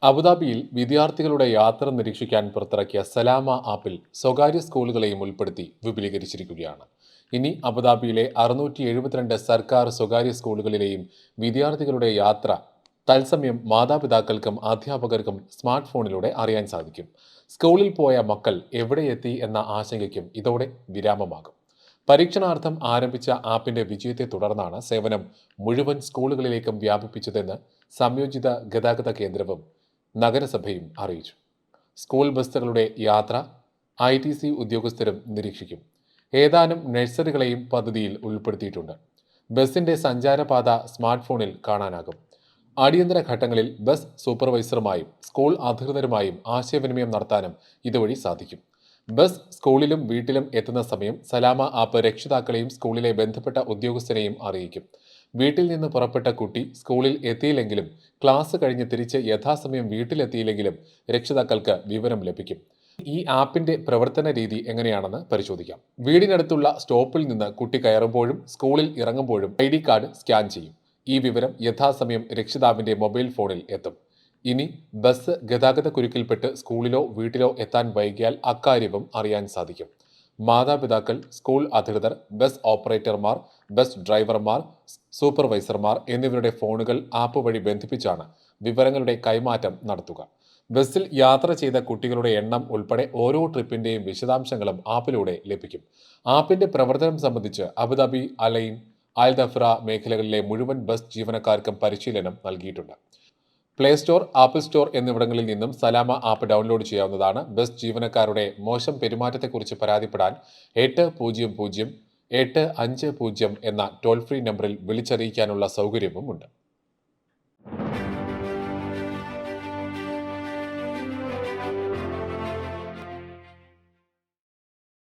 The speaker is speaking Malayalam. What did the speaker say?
അബുദാബിയിൽ വിദ്യാർത്ഥികളുടെ യാത്ര നിരീക്ഷിക്കാൻ പുറത്തിറക്കിയ സലാമ ആപ്പിൽ സ്വകാര്യ സ്കൂളുകളെയും ഉൾപ്പെടുത്തി വിപുലീകരിച്ചിരിക്കുകയാണ്. ഇനി അബുദാബിയിലെ 672 സർക്കാർ സ്വകാര്യ സ്കൂളുകളിലെയും വിദ്യാർത്ഥികളുടെ യാത്ര തത്സമയം മാതാപിതാക്കൾക്കും അധ്യാപകർക്കും സ്മാർട്ട് ഫോണിലൂടെ അറിയാൻ സാധിക്കും. സ്കൂളിൽ പോയ മക്കൾ എവിടെയെത്തി എന്ന ആശങ്കയ്ക്കും ഇതോടെ വിരാമമാകും. പരീക്ഷണാർത്ഥം ആരംഭിച്ച ആപ്പിന്റെ വിജയത്തെ തുടർന്നാണ് സേവനം മുഴുവൻ സ്കൂളുകളിലേക്കും വ്യാപിപ്പിച്ചതെന്ന് സംയോജിത ഗതാഗത കേന്ദ്രവും നഗരസഭയും അറിയിച്ചു. സ്കൂൾ ബസ്സുകളുടെ യാത്ര ITC ഉദ്യോഗസ്ഥരും നിരീക്ഷിക്കും. ഏതാനും നഴ്സറികളെയും പദ്ധതിയിൽ ഉൾപ്പെടുത്തിയിട്ടുണ്ട്. ബസിന്റെ സഞ്ചാരപാത സ്മാർട്ട് ഫോണിൽ കാണാനാകും. അടിയന്തര ഘട്ടങ്ങളിൽ ബസ് സൂപ്പർവൈസറുമായും സ്കൂൾ അധികൃതരുമായും ആശയവിനിമയം നടത്താനും ഇതുവഴി സാധിക്കും. ബസ് സ്കൂളിലും വീട്ടിലും എത്തുന്ന സമയം സലാമ ആപ്പ് രക്ഷിതാക്കളെയും സ്കൂളിലെ ബന്ധപ്പെട്ട ഉദ്യോഗസ്ഥരെയും അറിയിക്കും. വീട്ടിൽ നിന്ന് പുറപ്പെട്ട കുട്ടി സ്കൂളിൽ എത്തിയില്ലെങ്കിലും ക്ലാസ് കഴിഞ്ഞ് തിരിച്ച് യഥാസമയം വീട്ടിലെത്തിയില്ലെങ്കിലും രക്ഷിതാക്കൾക്ക് വിവരം ലഭിക്കും. ഈ ആപ്പിന്റെ പ്രവർത്തന രീതി എങ്ങനെയാണെന്ന് പരിശോധിക്കാം. വീടിനടുത്തുള്ള സ്റ്റോപ്പിൽ നിന്ന് കുട്ടി കയറുമ്പോഴും സ്കൂളിൽ ഇറങ്ങുമ്പോഴും ID കാർഡ് സ്കാൻ ചെയ്യും. ഈ വിവരം യഥാസമയം രക്ഷിതാവിന്റെ മൊബൈൽ ഫോണിൽ എത്തും. ഇനി ബസ് ഗതാഗത കുരുക്കിൽപ്പെട്ട് സ്കൂളിലോ വീട്ടിലോ എത്താൻ വൈകിയാൽ അക്കാര്യവും അറിയാൻ സാധിക്കും. മാതാപിതാക്കൾ, സ്കൂൾ അധികൃതർ, ബസ് ഓപ്പറേറ്റർമാർ, ബസ് ഡ്രൈവർമാർ, സൂപ്പർവൈസർമാർ എന്നിവരുടെ ഫോണുകൾ ആപ്പ് വഴി ബന്ധിപ്പിച്ചാണ് വിവരങ്ങളുടെ കൈമാറ്റം നടത്തുക. ബസ്സിൽ യാത്ര ചെയ്ത കുട്ടികളുടെ എണ്ണം ഉൾപ്പെടെ ഓരോ ട്രിപ്പിന്റെയും വിശദാംശങ്ങളും ആപ്പിലൂടെ ലഭിക്കും. ആപ്പിന്റെ പ്രവർത്തനം സംബന്ധിച്ച് അബുദാബി, അലൈൻ, അൽ ദഫ്ര മേഖലകളിലെ മുഴുവൻ ബസ് ജീവനക്കാർക്കും പരിശീലനം നൽകിയിട്ടുണ്ട്. പ്ലേ സ്റ്റോർ, ആപ്പിൾ സ്റ്റോർ എന്നിവിടങ്ങളിൽ നിന്നും സലാമ ആപ്പ് ഡൗൺലോഡ് ചെയ്യാവുന്നതാണ്. ബസ് ജീവനക്കാരുടെ മോശം പെരുമാറ്റത്തെക്കുറിച്ച് പരാതിപ്പെടാൻ 800-850 എന്ന ടോൾ ഫ്രീ നമ്പറിൽ വിളിച്ചറിയിക്കാനുള്ള സൗകര്യവും ഉണ്ട്.